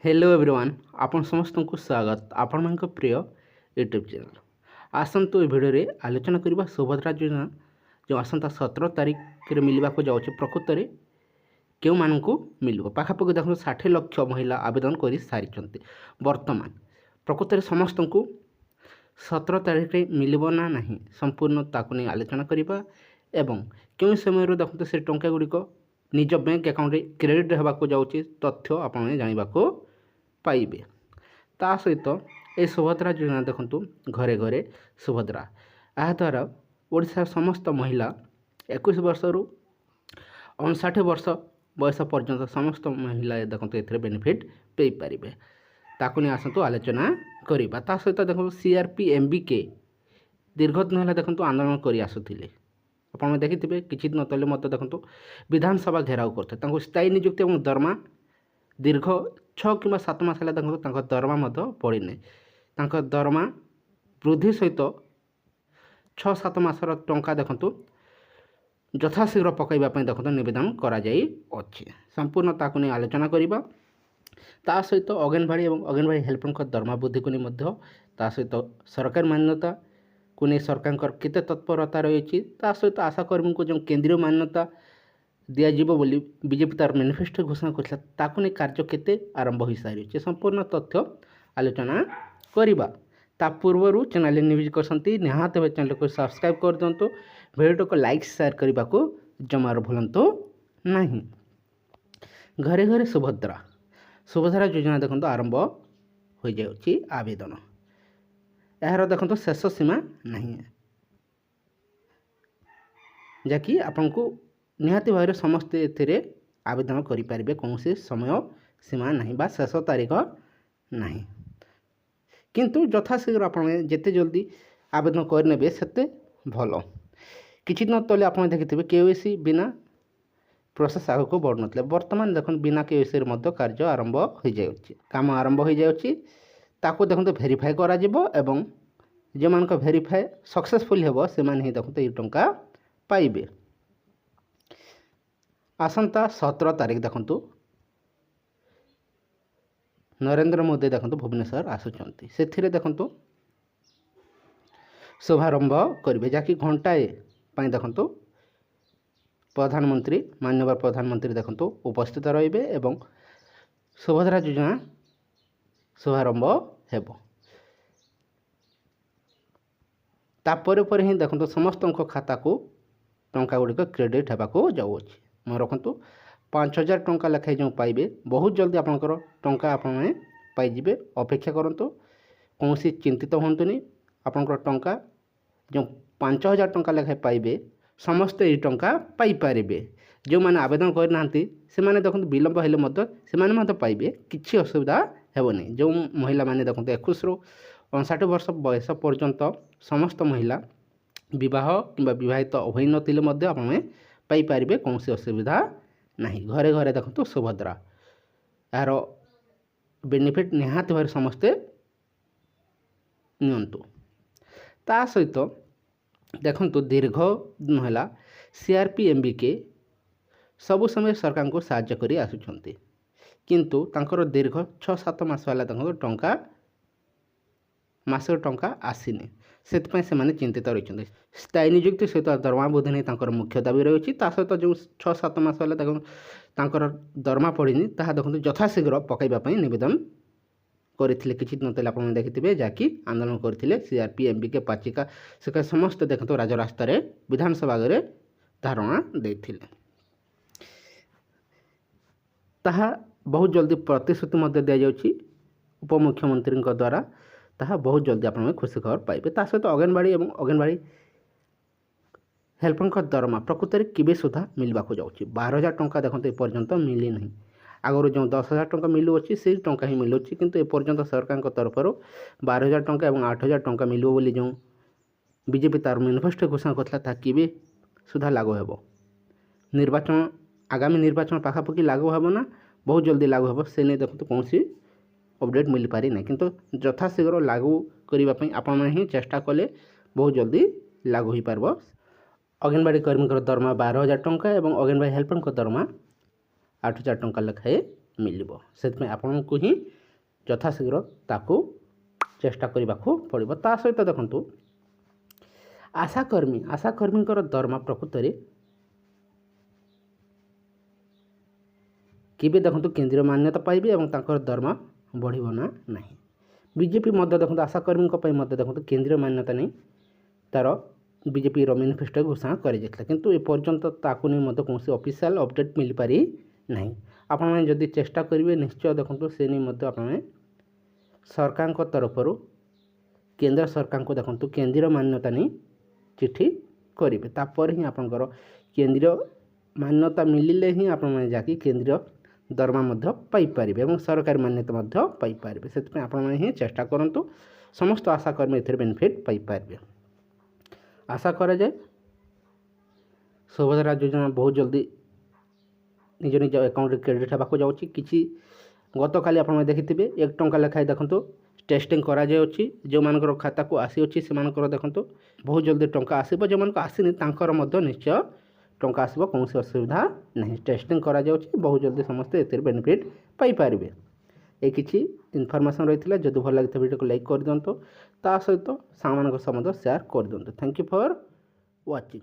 Hello everyone आपण समस्त को स्वागत आपण मान प्रिय यूट्यूब चैनल। आसतु ए भिडियो रे आलोचना करबा सुभद्रा योजना जो आसंता 17 तारीख रे मिलवा को जाउछ प्रकृत रे केउ मानकु मिलबो पाखापाखि देखो 60 लाख महिला आवेदन कर सारी वर्तमान प्रकृत रे समस्त को 17 तारीख रे मिलबो ना नहीं संपूर्ण ताकु नै आलोचना करबा एवं केउ समय रे देखो से टंका गुड़िक निज बैंक अकाउंट रे क्रेडिट होबाको जाउछ तथ्य आपण जानिबाको पाइबे। ता सहित ए सुभद्रा योजना देखंतु घरे घरे सुभद्रा आ द्वारा ओडिशा समस्त महिला 21 वर्ष रु 59 वर्ष बयस पर्यंत समस्त महिला देखंतु एथरे बेनिफिट पे पारिबे ताकु नै आसंतु आलोचना करिबा। ता सहित देखंतु सीआरपी एमबीके दीर्घ दिन होला देखंतु आंदोलन करि आसुथिले आपण देखिथिबे किछि दिन तले मत देखंतु विधानसभा घेराव करथे तांको स्थायी नियुक्ति एवं दरमा दीर्घ 6 कि 7 मास देखो दरमा पड़ी ना दरमा वृद्धि सहित 6-7 मासर टंका देखु यथाशीघ्र पकड़ापी देखो नवेदन कर संपूर्ण ताकु नहीं आलोचना करवा। ता सहित अंगनवाड़ी और अंगनवाड़ी हेल्पर दरमा वृद्धि को नहीं ता सहित सरकार मान्यता को नहीं सरकार केते तत्परता रही सहित आशाकर्मी को जो केंद्रीय मान्यता दिज्व बोली बीजेपी तार मैनिफेस्टो घोषणा करता नहीं कार्य केते आरंभ हो सारी संपूर्ण तथ्य आलोचना करवा। ता पूर्व चैनल न्यूज करते निहात भाव चैनल को सब्सक्राइब कर दिंतु वीडियो को लाइक शेयर करने को जमार भूलु नहीं। घरे घरे सुभद्रा सुभद्रा योजना देखो आरंभ हो जाए आवेदन यार देखो शेष सीमा नहीं जहाँकि आपन को निहाती भाव समस्ते एथिरे आवेदन करें कौन समय सीमा नहीं बा शेष तारीख नहीं किंतु यथाशीघ्र आप जिते जल्दी आवेदन करे से भल। किछि दिन तले आप देखिथे केवाईसी बिना प्रोसेस आग को बढ़ ना बर्तमान देखो बिना केवाईसी कार्य आरंभ हो जाए काम आरंभ हो जाए देखो भेरीफाए करा एवं जो मान भेरीफाए सक्सेसफुल हेबो से माने ही देखो ये टंका पाइबे। आसंता 17 तारीख देखंतु नरेंद्र मोदी देखंतु भुवनेश्वर आसुचंती से देखंतु शुभारंभ करेंगे जहाँकि घंटाए देखंतु प्रधानमंत्री माननीय प्रधानमंत्री देखंतु उपस्थित रहिबे एवं सुभद्रा योजना शुभारंभ हेबो। तापर पर ही देखंतु समस्त खाता को टंका गुड़िक क्रेडिट होगा जाऊँगी मैं रखु 5000 टंका लेखाएं जो पाइबे बहुत जल्दी आपंकर टंका आपने पाइबे अपेक्षा करंतु कौन चिंतित हूँ आपंकर टंका जो 5000 टंका लेखाएं पाइबे समस्ते ये टंका पाइपारे जो मैंने आवेदन करना से देखो विलंब हेल्ले पाइबे किसी असुविधा हेबनी। जो महिला मैंने देखो 21 रु 59 वर्ष बयस पर्यंत समस्त महिला विवाह कि बहित होई नथिले आपने पाइपारे कौन असुविधा नहीं। घरे घरे देखो सुभद्रा यार बेनिफिट निहात भाव समस्ते नियंतु। ता सहित देखो दीर्घ दिन है सीआरपी एमबीके सबु समय सरकार को साहाय्य कर आसुचंती किंतु तांकर दीर्घ 6-7 मास वाला टंका मासर टंका आसीनी से चिंतित रही स्थायी नियुक्ति सहित दरमा वृद्धि नहीं मुख्य दाबी रही सहित जो 6-7 मास वाला दरमा पड़नी देखो यथाशीघ्र पकड़ापी नवेदन करते किसी दिन तले आप देखिथे जहाँकि आंदोलन करते सीआरपी एमबीके पाचिका से समस्त देखो राजरास्त विधानसभा आगे धारणा देते ताहा बहुत जल्दी प्रतिश्रुति दि जाऊँगी उपमुख्यमंत्री द्वारा ताहा बहुत जल्दी आप खुशी खबर पाइबे। ता सहित अंगनवाड़ी और अंगनवाड़ी हेल्पर दरमा प्रकृत में केवे सुधा मिलवा को जाऊँगी 12,000 टंका देखो एपर्यंत मिली नहीं आगुरी जो 10,000 टंका मिलुच्छी से टंका ही मिलुच्छी किंतु एपर्यंत सरकार तरफ 12,000 टंका और 8,000 टंका मिल बोली जो बीजेपी तार मैनिफेस्टो घोषणा करता केवे सुधा लागू हेबो निर्वाचन आगामी निर्वाचन पाखापाखि लागू हेबो ना बहुत जल्दी लागू हेबो से नहीं देखो कौन अपडेट मिल पारि ना किंतु यथाशीघ्र लागू करने आपण ही चेष्टा कले बहुत जल्दी लागू हो पार। अंगनवाड़ी कर्मी दरमा 12,000 टंका और अंगनवाड़ी हेल्पर दरमा 8,000 टंका लेखाएं मिलिब से आपको ही यथाशीघ्र ताकू चेष्टा करने को पड़ो। ता सहित देखु आशाकर्मी दरमा प्रकृत में केबे देखु केंद्रीय मान्यता पाइबे और तांकर दरमा बढ़िबो ना नहीं। बीजेपी मध्य देखो आशाकर्मी देखो केंद्रीय मान्यता नहीं तार बीजेपी मैनिफेस्टो घोषणा कर किंतु एपर्यंत ताकू नहीं कौन ऑफिशियल अपडेट मिल पारि नहीं। आपण जदि चेष्टा करेंगे निश्चय देखो से नहीं आप सरकार तरफ केंद्र सरकार को देखो केंद्रीय मान्यता नहीं चिठी करेंगे तापर ही आपंकर केंद्रीय मान्यता मिलिले ही आप जाकि केंद्रीय दरमा पाइपर और सरकारी मान्यता पाइपर से ही चेष्टा करूँ समस्त आशाकर्मी ए बेनिफिट पाइपर। आशा करा जाए सुभद्रा योजना बहुत जल्दी निज निज अकाउंट क्रेडिट होगा जाऊँगी कि गत काली आप देखिथे 1 टंका लेखाएं देखो टेस्टिंग करा जाउछि जो मानकर खाता को आसी अछि से मानकर देखो बहुत जल्दी टंका आसीबो जो मानक आसीनी तांकर मध्य निश्चय टंका आसीबो कौन असुविधा नहीं। टेस्टिंग करा जाउछि बहुत जल्दी समस्त ए बेनिफिट पाई पारिबे। ए किछि इनफॉरमेशन रही जदि भल लगी वीडियो को लाइक कर दिंतु ता सहित सामान सहित शेयर कर दिंतु। Thank you for watching.